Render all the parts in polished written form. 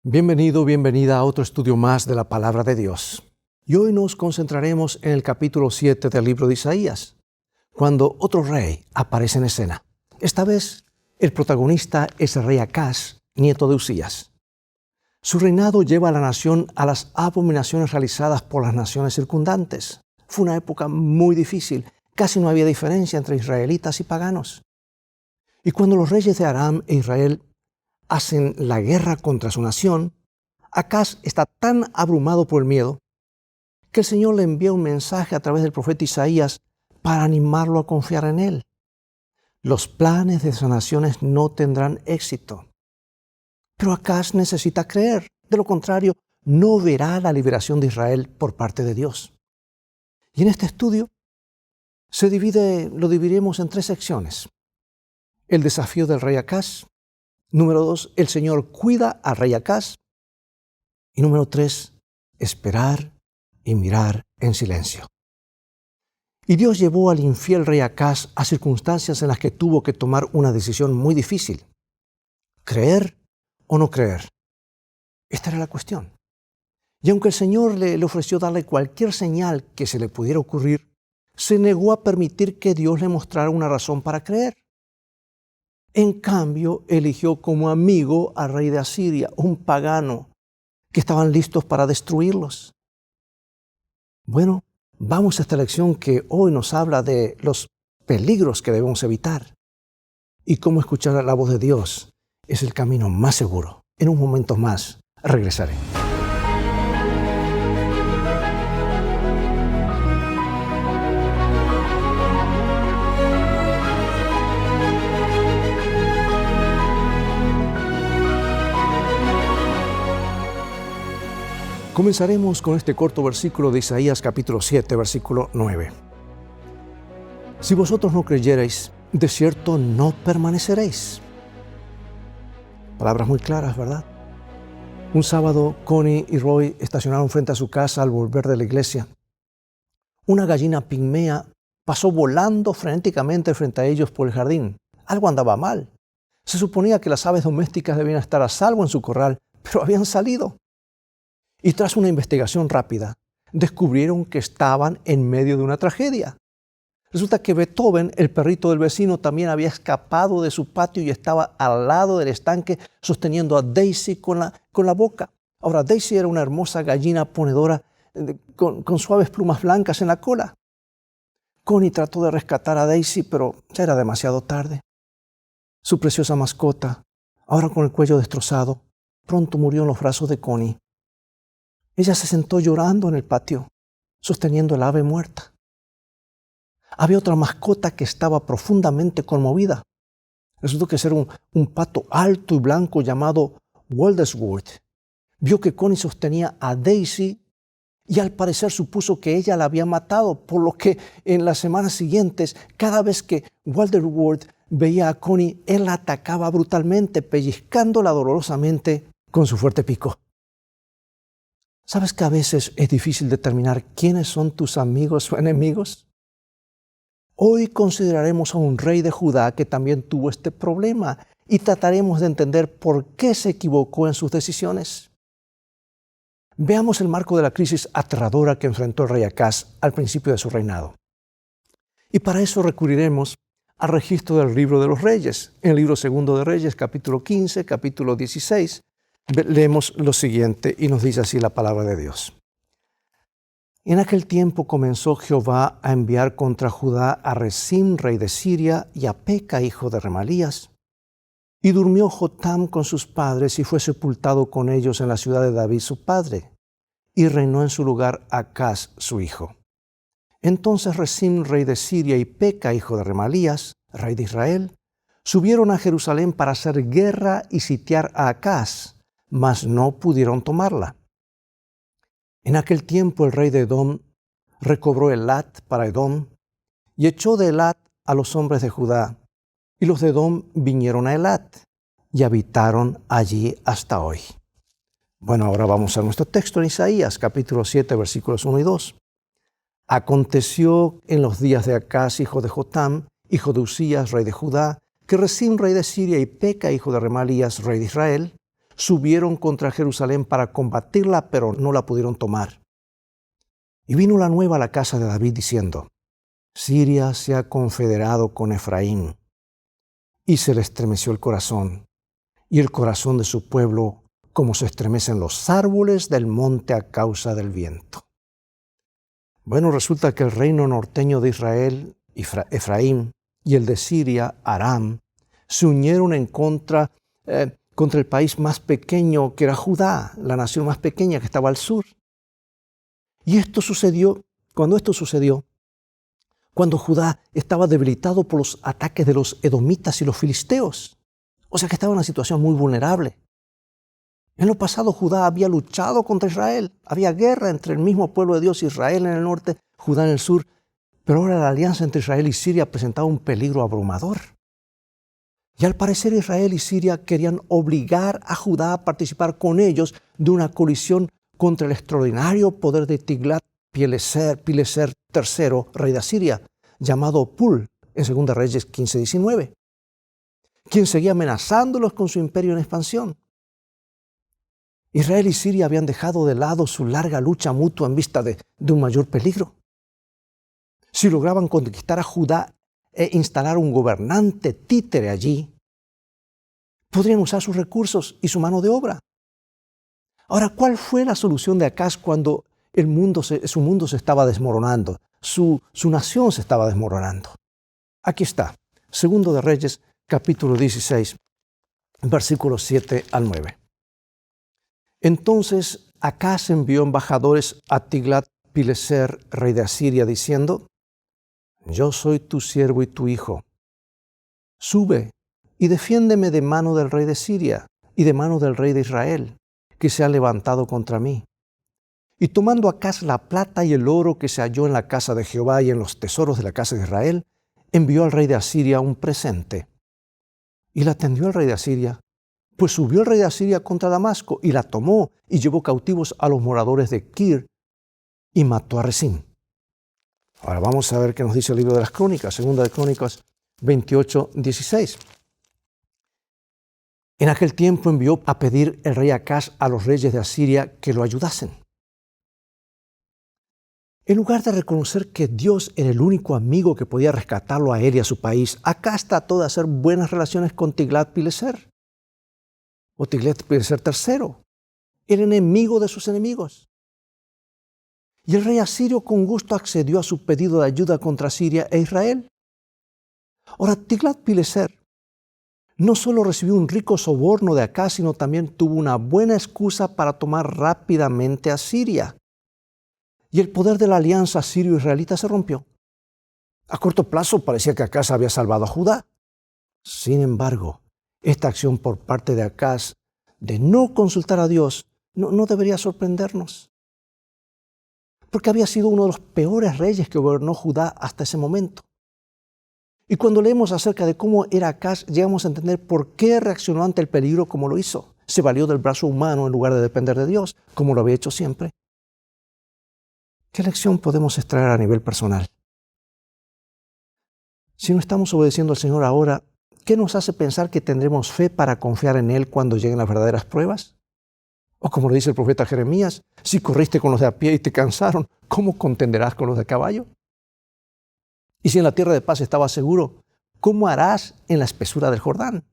Bienvenido, bienvenida a otro estudio más de la Palabra de Dios. Y hoy nos concentraremos en el capítulo 7 del libro de Isaías, cuando otro rey aparece en escena. Esta vez, el protagonista es el rey Acaz, nieto de Usías. Su reinado lleva a la nación a las abominaciones realizadas por las naciones circundantes. Fue una época muy difícil, casi no había diferencia entre israelitas y paganos. Y cuando los reyes de Aram e Israel hacen la guerra contra su nación, Acaz está tan abrumado por el miedo que el Señor le envía un mensaje a través del profeta Isaías para animarlo a confiar en Él. Los planes de esas naciones no tendrán éxito. Pero Acaz necesita creer. De lo contrario, no verá la liberación de Israel por parte de Dios. Y en este estudio lo dividiremos en 3 secciones. El desafío del rey Acaz. Número 2, el Señor cuida al rey Acaz. Y número 3, esperar y mirar en silencio. Y Dios llevó al infiel rey Acaz a circunstancias en las que tuvo que tomar una decisión muy difícil. ¿Creer o no creer? Esta era la cuestión. Y aunque el Señor le ofreció darle cualquier señal que se le pudiera ocurrir, se negó a permitir que Dios le mostrara una razón para creer. En cambio, eligió como amigo al rey de Asiria, un pagano, que estaban listos para destruirlos. Bueno, vamos a esta lección que hoy nos habla de los peligros que debemos evitar y cómo escuchar la voz de Dios es el camino más seguro. En un momento más regresaré. Comenzaremos con este corto versículo de Isaías capítulo 7, versículo 9. Si vosotros no creyereis, de cierto no permaneceréis. Palabras muy claras, ¿verdad? Un sábado, Connie y Roy estacionaron frente a su casa al volver de la iglesia. Una gallina pigmea pasó volando frenéticamente frente a ellos por el jardín. Algo andaba mal. Se suponía que las aves domésticas debían estar a salvo en su corral, pero habían salido. Y tras una investigación rápida, descubrieron que estaban en medio de una tragedia. Resulta que Beethoven, el perrito del vecino, también había escapado de su patio y estaba al lado del estanque sosteniendo a Daisy con la boca. Ahora, Daisy era una hermosa gallina ponedora con suaves plumas blancas en la cola. Connie trató de rescatar a Daisy, pero ya era demasiado tarde. Su preciosa mascota, ahora con el cuello destrozado, pronto murió en los brazos de Connie. Ella se sentó llorando en el patio, sosteniendo el ave muerta. Había otra mascota que estaba profundamente conmovida. Resultó que era un pato alto y blanco llamado Waldesworth. Vio que Connie sostenía a Daisy y al parecer supuso que ella la había matado, por lo que en las semanas siguientes, cada vez que Waldesworth veía a Connie, él la atacaba brutalmente, pellizcándola dolorosamente con su fuerte pico. ¿Sabes que a veces es difícil determinar quiénes son tus amigos o enemigos? Hoy consideraremos a un rey de Judá que también tuvo este problema y trataremos de entender por qué se equivocó en sus decisiones. Veamos el marco de la crisis aterradora que enfrentó el rey Acaz al principio de su reinado. Y para eso recurriremos al registro del libro de los reyes. En el libro segundo de Reyes, capítulo 15, capítulo 16, leemos lo siguiente y nos dice así la palabra de Dios. En aquel tiempo comenzó Jehová a enviar contra Judá a Rezín, rey de Siria, y a Peca, hijo de Remalías. Y durmió Jotam con sus padres y fue sepultado con ellos en la ciudad de David su padre. Y reinó en su lugar Acaz su hijo. Entonces Rezín, rey de Siria, y Peca, hijo de Remalías, rey de Israel, subieron a Jerusalén para hacer guerra y sitiar a Acaz, mas no pudieron tomarla. En aquel tiempo el rey de Edom recobró Elat para Edom y echó de Elat a los hombres de Judá, y los de Edom vinieron a Elat y habitaron allí hasta hoy. Bueno, ahora vamos a nuestro texto en Isaías, capítulo 7, versículos 1 y 2. Aconteció en los días de Acaz, hijo de Jotam, hijo de Usías, rey de Judá, que Rezín, rey de Siria, y Peca, hijo de Remalías, rey de Israel, subieron contra Jerusalén para combatirla, pero no la pudieron tomar. Y vino la nueva a la casa de David diciendo: Siria se ha confederado con Efraín. Y se le estremeció el corazón, y el corazón de su pueblo, como se estremecen los árboles del monte a causa del viento. Bueno, resulta que el reino norteño de Israel, Efraín, y el de Siria, Aram, se unieron en contra el país más pequeño, que era Judá, la nación más pequeña que estaba al sur. Y cuando esto sucedió, cuando Judá estaba debilitado por los ataques de los edomitas y los filisteos. O sea que estaba en una situación muy vulnerable. En lo pasado Judá había luchado contra Israel. Había guerra entre el mismo pueblo de Dios, Israel en el norte, Judá en el sur. Pero ahora la alianza entre Israel y Siria presentaba un peligro abrumador. Y al parecer Israel y Siria querían obligar a Judá a participar con ellos de una colisión contra el extraordinario poder de Tiglat-Pileser III, rey de Asiria, llamado Pul, en 2 Reyes 15-19, quien seguía amenazándolos con su imperio en expansión. Israel y Siria habían dejado de lado su larga lucha mutua en vista de un mayor peligro. Si lograban conquistar a Judá e instalar un gobernante títere allí, podrían usar sus recursos y su mano de obra. Ahora, ¿cuál fue la solución de Acaz cuando su mundo se estaba desmoronando? Su nación se estaba desmoronando. Aquí está, 2 Reyes, capítulo 16, versículos 7 al 9. Entonces Acaz envió embajadores a Tiglat-Pileser, rey de Asiria, diciendo: Yo soy tu siervo y tu hijo. Sube y defiéndeme de mano del rey de Siria y de mano del rey de Israel, que se ha levantado contra mí. Y tomando Acaz la plata y el oro que se halló en la casa de Jehová y en los tesoros de la casa de Israel, envió al rey de Asiria un presente. Y la atendió el rey de Asiria, pues subió el rey de Asiria contra Damasco y la tomó y llevó cautivos a los moradores de Kir y mató a Rezín. Ahora vamos a ver qué nos dice el libro de las Crónicas, 2 de Crónicas 28-16. En aquel tiempo envió a pedir el rey Acaz a los reyes de Asiria que lo ayudasen. En lugar de reconocer que Dios era el único amigo que podía rescatarlo a él y a su país, Acaz trató de hacer buenas relaciones con Tiglat-Pileser o Tiglat-Pileser III, el enemigo de sus enemigos. Y el rey asirio con gusto accedió a su pedido de ayuda contra Siria e Israel. Ahora, Tiglat-Pileser no solo recibió un rico soborno de Acaz, sino también tuvo una buena excusa para tomar rápidamente a Siria. Y el poder de la alianza sirio-israelita se rompió. A corto plazo parecía que Acaz había salvado a Judá. Sin embargo, esta acción por parte de Acaz de no consultar a Dios no debería sorprendernos, porque había sido uno de los peores reyes que gobernó Judá hasta ese momento. Y cuando leemos acerca de cómo era Acaz, llegamos a entender por qué reaccionó ante el peligro como lo hizo. Se valió del brazo humano en lugar de depender de Dios, como lo había hecho siempre. ¿Qué lección podemos extraer a nivel personal? Si no estamos obedeciendo al Señor ahora, ¿qué nos hace pensar que tendremos fe para confiar en Él cuando lleguen las verdaderas pruebas? O como le dice el profeta Jeremías, si corriste con los de a pie y te cansaron, ¿cómo contenderás con los de caballo? Y si en la tierra de paz estabas seguro, ¿cómo harás en la espesura del Jordán?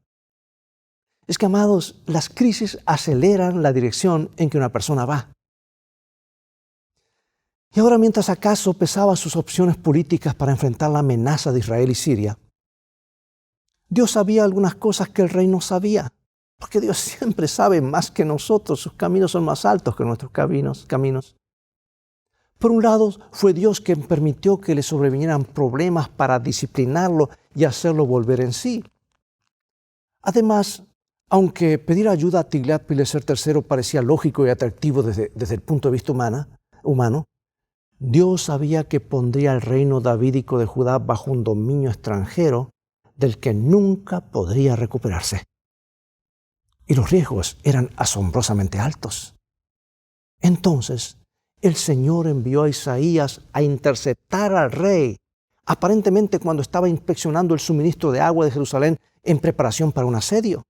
Es que, amados, las crisis aceleran la dirección en que una persona va. Y ahora, mientras Acaz sopesaba sus opciones políticas para enfrentar la amenaza de Israel y Siria, Dios sabía algunas cosas que el rey no sabía, porque Dios siempre sabe más que nosotros. Sus caminos son más altos que nuestros caminos. Por un lado, fue Dios quien permitió que le sobrevinieran problemas para disciplinarlo y hacerlo volver en sí. Además, aunque pedir ayuda a Tiglat-Pileser III parecía lógico y atractivo desde el punto de vista humano, Dios sabía que pondría el reino davídico de Judá bajo un dominio extranjero del que nunca podría recuperarse. Y los riesgos eran asombrosamente altos. Entonces, el Señor envió a Isaías a interceptar al rey, aparentemente cuando estaba inspeccionando el suministro de agua de Jerusalén en preparación para un asedio.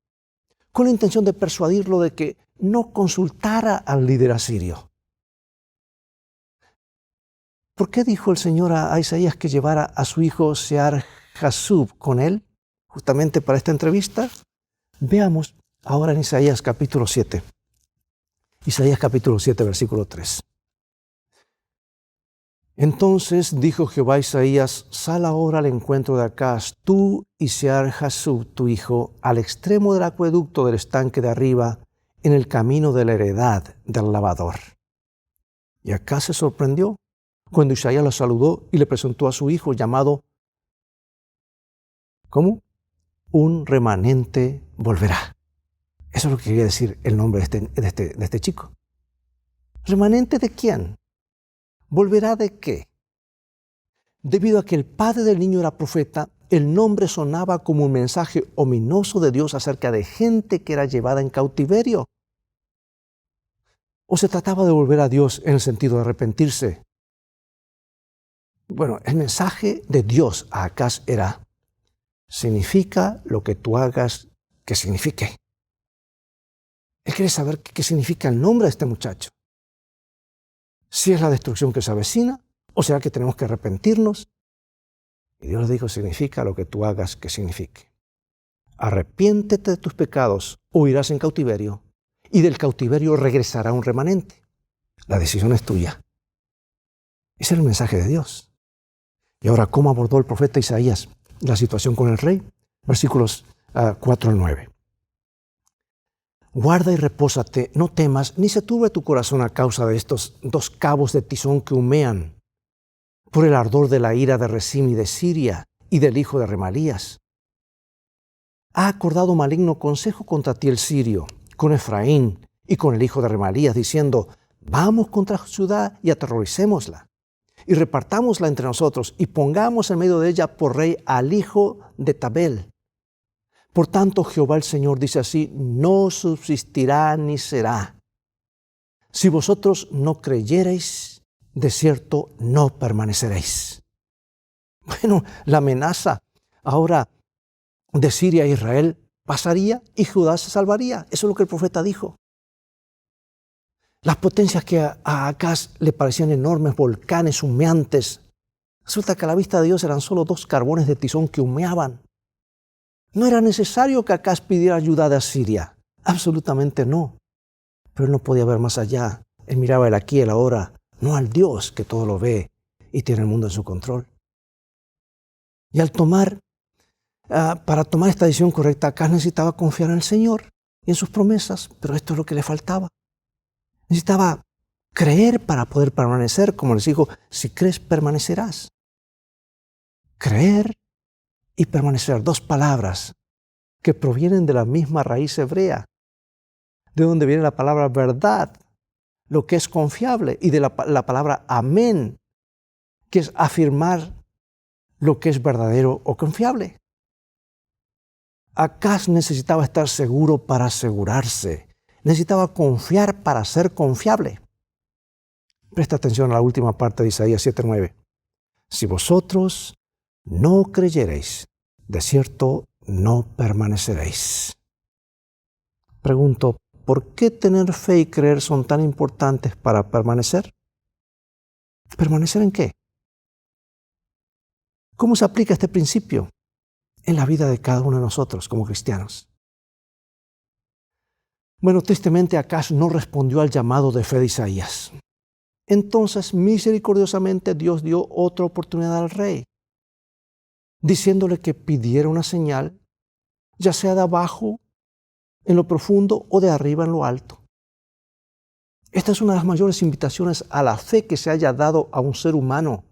con la intención de persuadirlo de que no consultara al líder asirio. ¿Por qué dijo el Señor a Isaías que llevara a su hijo Sear-Jasub con él, justamente para esta entrevista? Veamos ahora en Isaías capítulo 7. Isaías capítulo 7, versículo 3. Entonces dijo Jehová a Isaías: sal ahora al encuentro de Acaz, tú y Sear-Jasub, tu hijo, al extremo del acueducto del estanque de arriba, en el camino de la heredad del lavador. Y Acaz se sorprendió cuando Isaías lo saludó y le presentó a su hijo llamado, ¿cómo? Un remanente volverá. Eso es lo que quería decir el nombre de este chico. ¿Remanente de quién? ¿Volverá de qué? Debido a que el padre del niño era profeta, el nombre sonaba como un mensaje ominoso de Dios acerca de gente que era llevada en cautiverio. ¿O se trataba de volver a Dios en el sentido de arrepentirse? Bueno, el mensaje de Dios a Acaz era: significa lo que tú hagas que signifique. Él quiere saber qué significa el nombre de este muchacho. Si es la destrucción que se avecina, o será que tenemos que arrepentirnos. Y Dios le dijo: significa lo que tú hagas que signifique. Arrepiéntete de tus pecados o irás en cautiverio, y del cautiverio regresará un remanente. La decisión es tuya. Ese era el mensaje de Dios. Y ahora, ¿cómo abordó el profeta Isaías la situación con el rey? Versículos 4 al 9. Guarda y repósate, no temas, ni se turbe tu corazón a causa de estos 2 cabos de tizón que humean, por el ardor de la ira de Resín y de Siria y del hijo de Remalías. Ha acordado maligno consejo contra ti el sirio, con Efraín y con el hijo de Remalías, diciendo: vamos contra la ciudad y aterroricémosla, y repartámosla entre nosotros, y pongamos en medio de ella por rey al hijo de Tabel. Por tanto, Jehová el Señor dice así: no subsistirá ni será. Si vosotros no creyereis, de cierto no permaneceréis. Bueno, la amenaza ahora de Siria a Israel pasaría y Judá se salvaría. Eso es lo que el profeta dijo. Las potencias que a Acaz le parecían enormes volcanes humeantes, resulta que a la vista de Dios eran solo 2 carbones de tizón que humeaban. No era necesario que Acaz pidiera ayuda de Asiria. Absolutamente no. Pero él no podía ver más allá. Él miraba el aquí y el ahora, no al Dios que todo lo ve y tiene el mundo en su control. Y para tomar esta decisión correcta, Acaz necesitaba confiar en el Señor y en sus promesas, pero esto es lo que le faltaba. Necesitaba creer para poder permanecer, como les digo: si crees, permanecerás. Creer y permanecer, 2 palabras que provienen de la misma raíz hebrea, de donde viene la palabra verdad, lo que es confiable, y de la palabra amén, que es afirmar lo que es verdadero o confiable. Acaz necesitaba estar seguro para asegurarse, necesitaba confiar para ser confiable. Presta atención a la última parte de Isaías 7:9. Si vosotros no creyereis, de cierto no permaneceréis. Pregunto, ¿por qué tener fe y creer son tan importantes para permanecer? ¿Permanecer en qué? ¿Cómo se aplica este principio en la vida de cada uno de nosotros como cristianos? Bueno, tristemente Acaz no respondió al llamado de fe de Isaías. Entonces, misericordiosamente, Dios dio otra oportunidad al rey, diciéndole que pidiera una señal, ya sea de abajo, en lo profundo, o de arriba, en lo alto. Esta es una de las mayores invitaciones a la fe que se haya dado a un ser humano.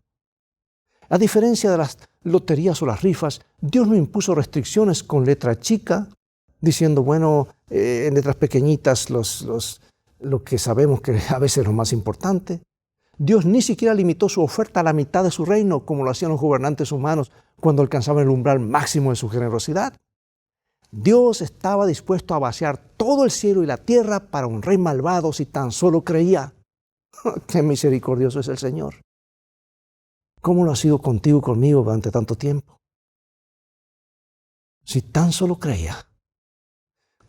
A diferencia de las loterías o las rifas, Dios no impuso restricciones con letra chica, diciendo, bueno, en letras pequeñitas lo que sabemos que a veces es lo más importante. Dios ni siquiera limitó su oferta a la mitad de su reino, como lo hacían los gobernantes humanos cuando alcanzaban el umbral máximo de su generosidad. Dios estaba dispuesto a vaciar todo el cielo y la tierra para un rey malvado si tan solo creía. ¡Qué misericordioso es el Señor! ¿Cómo lo ha sido contigo y conmigo durante tanto tiempo? Si tan solo creía.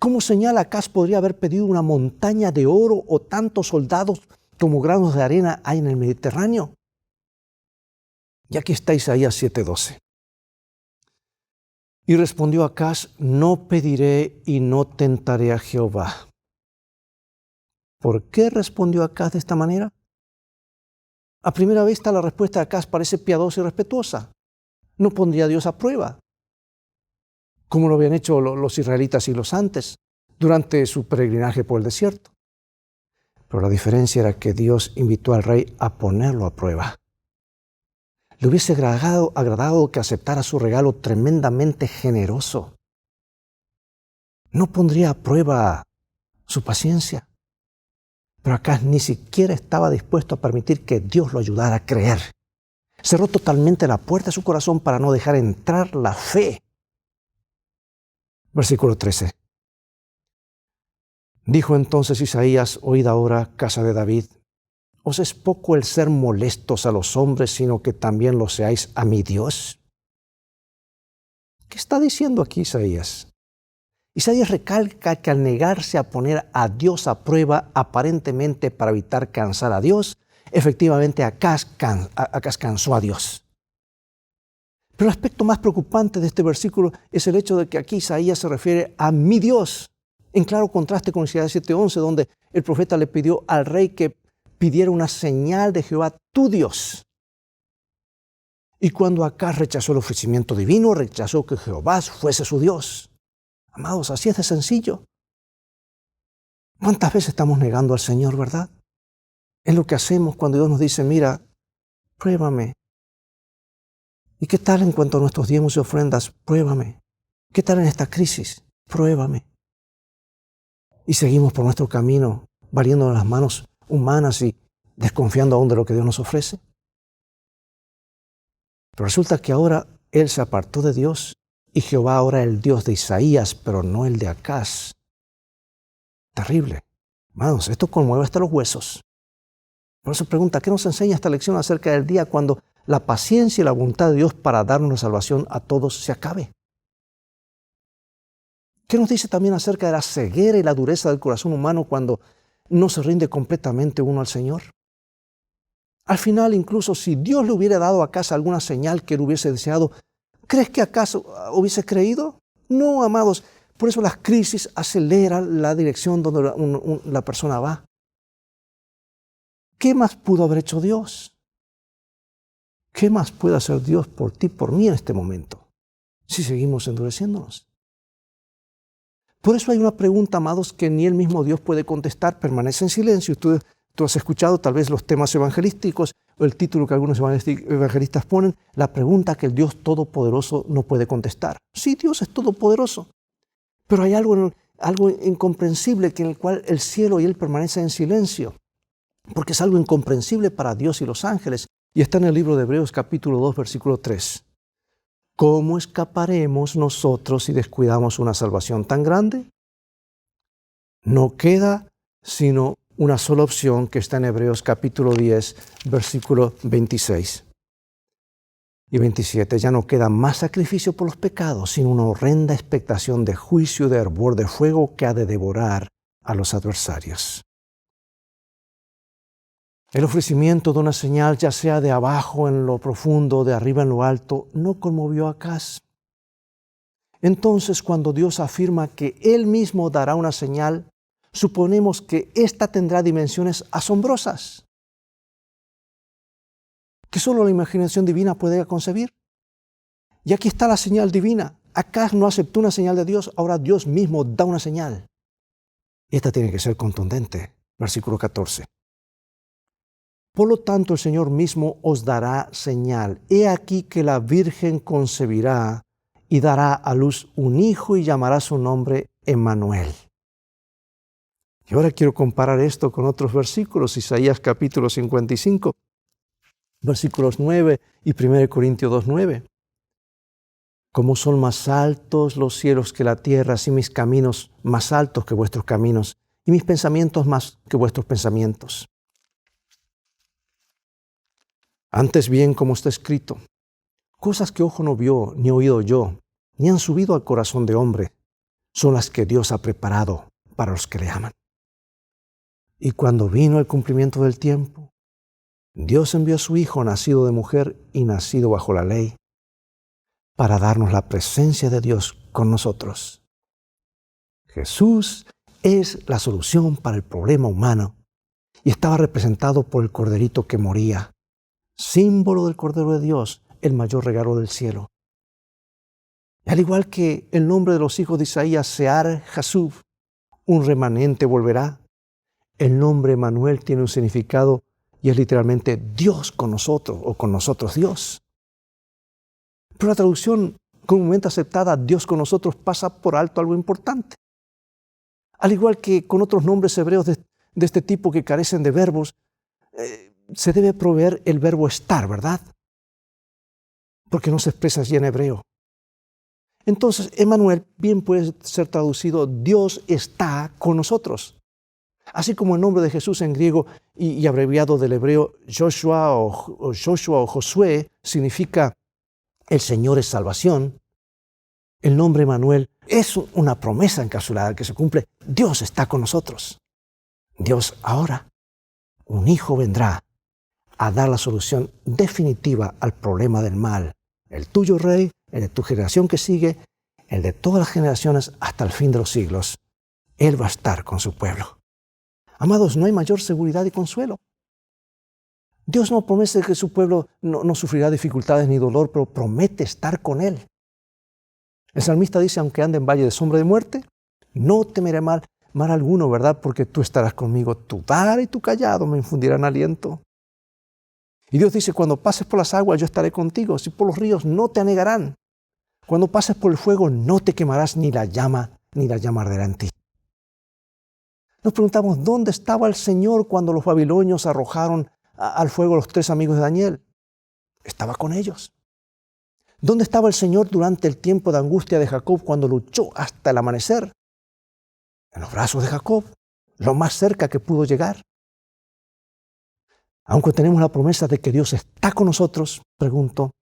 Como señal, Acaz podría haber pedido una montaña de oro o tantos soldados como granos de arena hay en el Mediterráneo. Y aquí está Isaías 7:12. Y respondió Acaz: no pediré y no tentaré a Jehová. ¿Por qué respondió Acaz de esta manera? A primera vista la respuesta de Acaz parece piadosa y respetuosa. No pondría a Dios a prueba, como lo habían hecho los israelitas siglos antes, durante su peregrinaje por el desierto. Pero la diferencia era que Dios invitó al rey a ponerlo a prueba. Le hubiese agradado que aceptara su regalo tremendamente generoso. No pondría a prueba su paciencia. Pero Acaz ni siquiera estaba dispuesto a permitir que Dios lo ayudara a creer. Cerró totalmente la puerta de su corazón para no dejar entrar la fe. Versículo 13. Dijo entonces Isaías: oíd ahora, casa de David, ¿os es poco el ser molestos a los hombres, sino que también lo seáis a mi Dios? ¿Qué está diciendo aquí Isaías? Isaías recalca que al negarse a poner a Dios a prueba, aparentemente para evitar cansar a Dios, efectivamente Acaz cansó a Dios. Pero el aspecto más preocupante de este versículo es el hecho de que aquí Isaías se refiere a mi Dios, en claro contraste con Isaías 7:11, donde el profeta le pidió al rey que pidiera una señal de Jehová, tu Dios. Y cuando Acaz rechazó el ofrecimiento divino, rechazó que Jehová fuese su Dios. Amados, así es de sencillo. ¿Cuántas veces estamos negando al Señor, verdad? Es lo que hacemos cuando Dios nos dice: mira, pruébame. ¿Y qué tal en cuanto a nuestros diezmos y ofrendas? Pruébame. ¿Qué tal en esta crisis? Pruébame. Y seguimos por nuestro camino, valiendo las manos humanas y desconfiando aún de lo que Dios nos ofrece. Pero resulta que ahora Él se apartó de Dios y Jehová ahora es el Dios de Isaías, pero no el de Acaz. Terrible. Hermanos, esto conmueve hasta los huesos. Por eso pregunta: ¿qué nos enseña esta lección acerca del día cuando la paciencia y la voluntad de Dios para darnos la salvación a todos se acabe? ¿Qué nos dice también acerca de la ceguera y la dureza del corazón humano cuando no se rinde completamente uno al Señor? Al final, incluso si Dios le hubiera dado a Acaz alguna señal que él hubiese deseado, ¿crees que Acaz hubiese creído? No, amados. Por eso las crisis aceleran la dirección donde la persona va. ¿Qué más pudo haber hecho Dios? ¿Qué más puede hacer Dios por ti, por mí en este momento, si seguimos endureciéndonos? Por eso hay una pregunta, amados, que ni el mismo Dios puede contestar. Permanece en silencio. Tú has escuchado tal vez los temas evangelísticos o el título que algunos evangelistas ponen: la pregunta que el Dios Todopoderoso no puede contestar. Sí, Dios es todopoderoso, pero hay algo incomprensible en el cual el cielo y Él permanecen en silencio, porque es algo incomprensible para Dios y los ángeles. Y está en el libro de Hebreos capítulo 2, versículo 3. ¿Cómo escaparemos nosotros si descuidamos una salvación tan grande? No queda sino una sola opción, que está en Hebreos capítulo 10, versículo 26 y 27. Ya no queda más sacrificio por los pecados, sino una horrenda expectación de juicio, de hervor de fuego que ha de devorar a los adversarios. El ofrecimiento de una señal, ya sea de abajo en lo profundo, de arriba en lo alto, no conmovió a Acaz. Entonces, cuando Dios afirma que Él mismo dará una señal, suponemos que ésta tendrá dimensiones asombrosas, que solo la imaginación divina puede concebir. Y aquí está la señal divina. Acaz no aceptó una señal de Dios, ahora Dios mismo da una señal. Y esta tiene que ser contundente. Versículo 14. Por lo tanto, el Señor mismo os dará señal. He aquí que la Virgen concebirá y dará a luz un hijo y llamará su nombre Emmanuel. Y ahora quiero comparar esto con otros versículos. Isaías capítulo 55, versículos 9 y 1 Corintios 2:9. Como son más altos los cielos que la tierra, así mis caminos más altos que vuestros caminos, y mis pensamientos más que vuestros pensamientos. Antes bien, como está escrito, cosas que ojo no vio, ni oído yo, ni han subido al corazón de hombre, son las que Dios ha preparado para los que le aman. Y cuando vino el cumplimiento del tiempo, Dios envió a su Hijo, nacido de mujer y nacido bajo la ley, para darnos la presencia de Dios con nosotros. Jesús es la solución para el problema humano y estaba representado por el corderito que moría, símbolo del Cordero de Dios, el mayor regalo del cielo. Y al igual que el nombre de los hijos de Isaías, Sear Jasub, un remanente volverá, el nombre Emanuel tiene un significado y es literalmente Dios con nosotros o con nosotros Dios. Pero la traducción comúnmente aceptada, Dios con nosotros, pasa por alto algo importante. Al igual que con otros nombres hebreos de este tipo que carecen de verbos, se debe proveer el verbo estar, ¿verdad? Porque no se expresa así en hebreo. Entonces, Emanuel bien puede ser traducido, Dios está con nosotros. Así como el nombre de Jesús en griego y abreviado del hebreo Joshua o Josué significa el Señor es salvación, el nombre Emanuel es una promesa encapsulada que se cumple. Dios está con nosotros. Dios ahora, un hijo vendrá a dar la solución definitiva al problema del mal. El tuyo, Rey, el de tu generación que sigue, el de todas las generaciones hasta el fin de los siglos. Él va a estar con su pueblo. Amados, no hay mayor seguridad y consuelo. Dios no promete que su pueblo no sufrirá dificultades ni dolor, pero promete estar con él. El salmista dice, aunque ande en valle de sombra de muerte, no temeré mal alguno, ¿verdad? Porque tú estarás conmigo, tu vara y tu callado me infundirán aliento. Y Dios dice, cuando pases por las aguas, yo estaré contigo. Si por los ríos, no te anegarán. Cuando pases por el fuego, no te quemarás, ni la llama arderá en ti. Nos preguntamos, ¿dónde estaba el Señor cuando los babilonios arrojaron al fuego a los 3 amigos de Daniel? Estaba con ellos. ¿Dónde estaba el Señor durante el tiempo de angustia de Jacob cuando luchó hasta el amanecer? En los brazos de Jacob, lo más cerca que pudo llegar. Aunque tenemos la promesa de que Dios está con nosotros, pregunto,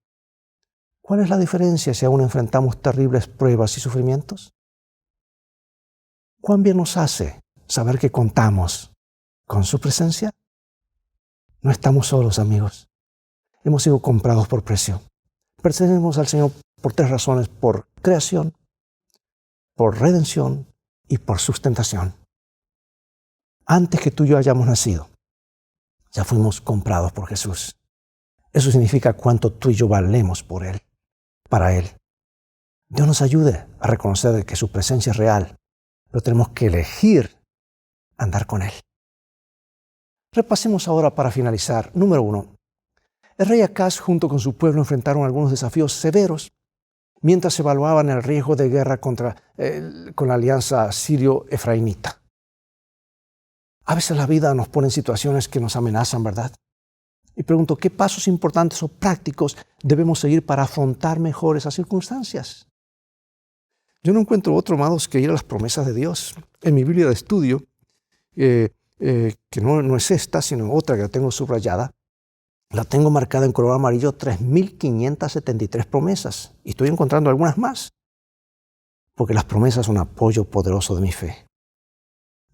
¿cuál es la diferencia si aún enfrentamos terribles pruebas y sufrimientos? ¿Cuán bien nos hace saber que contamos con su presencia? No estamos solos, amigos. Hemos sido comprados por precio. Pertenecemos al Señor por 3 razones: por creación, por redención y por sustentación. Antes que tú y yo hayamos nacido, ya fuimos comprados por Jesús. Eso significa cuánto tú y yo valemos por Él, para Él. Dios nos ayude a reconocer que su presencia es real, pero tenemos que elegir andar con Él. Repasemos ahora para finalizar. Número 1. El rey Acaz junto con su pueblo enfrentaron algunos desafíos severos mientras evaluaban el riesgo de guerra con la alianza sirio-efraimita. A veces la vida nos pone en situaciones que nos amenazan, ¿verdad? Y pregunto, ¿qué pasos importantes o prácticos debemos seguir para afrontar mejor esas circunstancias? Yo no encuentro otro, amados, que ir a las promesas de Dios. En mi Biblia de estudio, que no es esta, sino otra que la tengo subrayada, la tengo marcada en color amarillo, 3.573 promesas. Y estoy encontrando algunas más, porque las promesas son un apoyo poderoso de mi fe.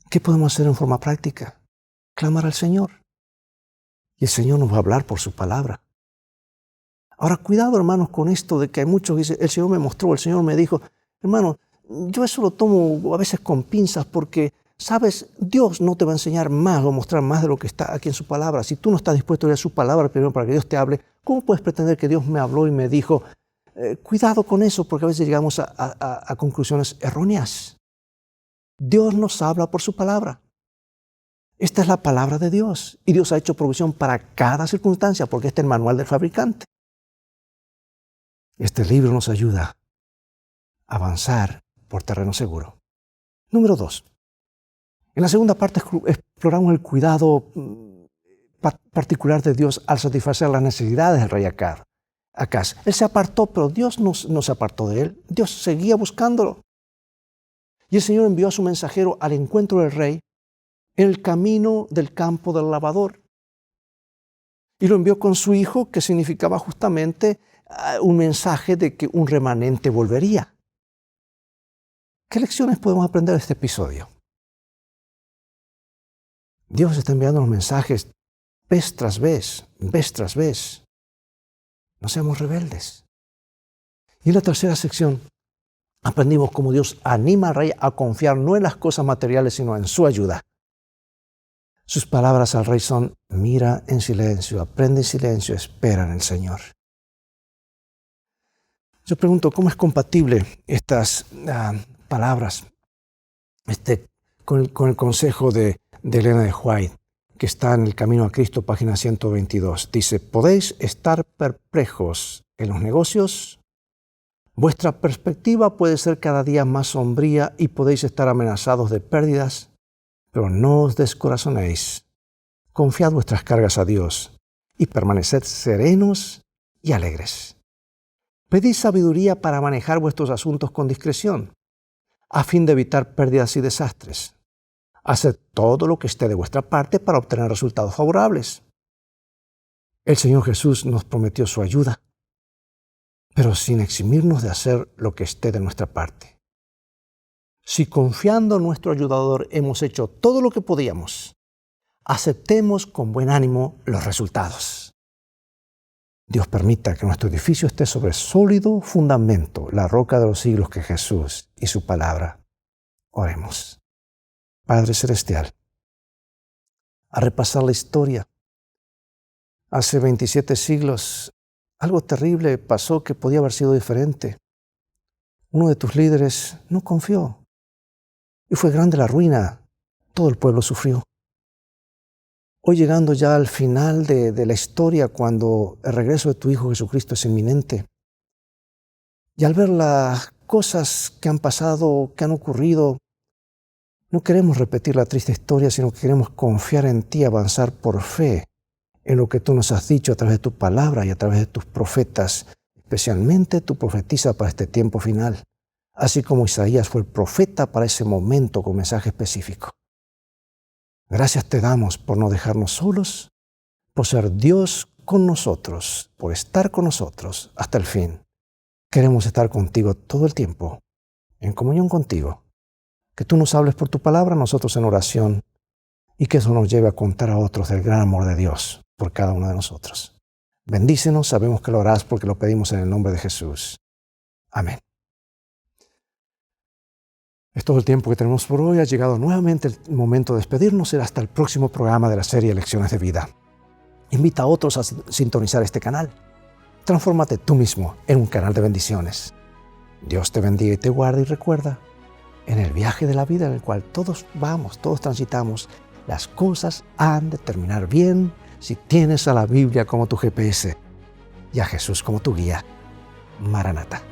¿Qué podemos hacer en forma práctica? Clamar al Señor. Y el Señor nos va a hablar por su palabra. Ahora, cuidado, hermanos, con esto de que hay muchos que dicen, el Señor me mostró, el Señor me dijo. Hermano, yo eso lo tomo a veces con pinzas porque, ¿sabes? Dios no te va a enseñar más o mostrar más de lo que está aquí en su palabra. Si tú no estás dispuesto a ir a su palabra primero para que Dios te hable, ¿cómo puedes pretender que Dios me habló y me dijo? Cuidado con eso, porque a veces llegamos a conclusiones erróneas. Dios nos habla por su palabra. Esta es la palabra de Dios y Dios ha hecho provisión para cada circunstancia porque este es el manual del fabricante. Este libro nos ayuda a avanzar por terreno seguro. Número 2. En la segunda parte exploramos el cuidado particular de Dios al satisfacer las necesidades del rey Acaz. Él se apartó, pero Dios no se apartó de él. Dios seguía buscándolo. Y el Señor envió a su mensajero al encuentro del rey en el camino del campo del lavador. Y lo envió con su hijo, que significaba justamente un mensaje de que un remanente volvería. ¿Qué lecciones podemos aprender de este episodio? Dios está enviando los mensajes vez tras vez, vez tras vez. No seamos rebeldes. Y en la tercera sección aprendimos cómo Dios anima al rey a confiar no en las cosas materiales, sino en su ayuda. Sus palabras al rey son: mira en silencio, aprende en silencio, espera en el Señor. Yo pregunto, ¿cómo es compatible estas palabras con el consejo de Elena de White, que está en El Camino a Cristo, página 122? Dice: ¿podéis estar perplejos en los negocios? Vuestra perspectiva puede ser cada día más sombría y podéis estar amenazados de pérdidas, pero no os descorazonéis. Confiad vuestras cargas a Dios y permaneced serenos y alegres. Pedid sabiduría para manejar vuestros asuntos con discreción, a fin de evitar pérdidas y desastres. Haced todo lo que esté de vuestra parte para obtener resultados favorables. El Señor Jesús nos prometió su ayuda, pero sin eximirnos de hacer lo que esté de nuestra parte. Si confiando en nuestro ayudador hemos hecho todo lo que podíamos, aceptemos con buen ánimo los resultados. Dios permita que nuestro edificio esté sobre sólido fundamento, la roca de los siglos que es Jesús y su palabra. Oremos. Padre Celestial, a repasar la historia, hace 27 siglos, algo terrible pasó que podía haber sido diferente. Uno de tus líderes no confió y fue grande la ruina. Todo el pueblo sufrió. Hoy, llegando ya al final de la historia, cuando el regreso de tu Hijo Jesucristo es inminente, y al ver las cosas que han pasado, que han ocurrido, no queremos repetir la triste historia, sino que queremos confiar en ti, avanzar por fe en lo que tú nos has dicho a través de tu palabra y a través de tus profetas. Especialmente tu profetisa para este tiempo final, así como Isaías fue el profeta para ese momento con mensaje específico. Gracias te damos por no dejarnos solos, por ser Dios con nosotros, por estar con nosotros hasta el fin. Queremos estar contigo todo el tiempo, en comunión contigo. Que tú nos hables por tu palabra, nosotros en oración, y que eso nos lleve a contar a otros del gran amor de Dios por cada uno de nosotros. Bendícenos, sabemos que lo harás porque lo pedimos en el nombre de Jesús. Amén. Es todo el tiempo que tenemos por hoy. Ha llegado nuevamente el momento de despedirnos. Será hasta el próximo programa de la serie Lecciones de Vida. Invita a otros a sintonizar este canal. Transfórmate tú mismo en un canal de bendiciones. Dios te bendiga y te guarde, y recuerda, en el viaje de la vida en el cual todos vamos, todos transitamos, las cosas han de terminar bien si tienes a la Biblia como tu GPS y a Jesús como tu guía. Maranata.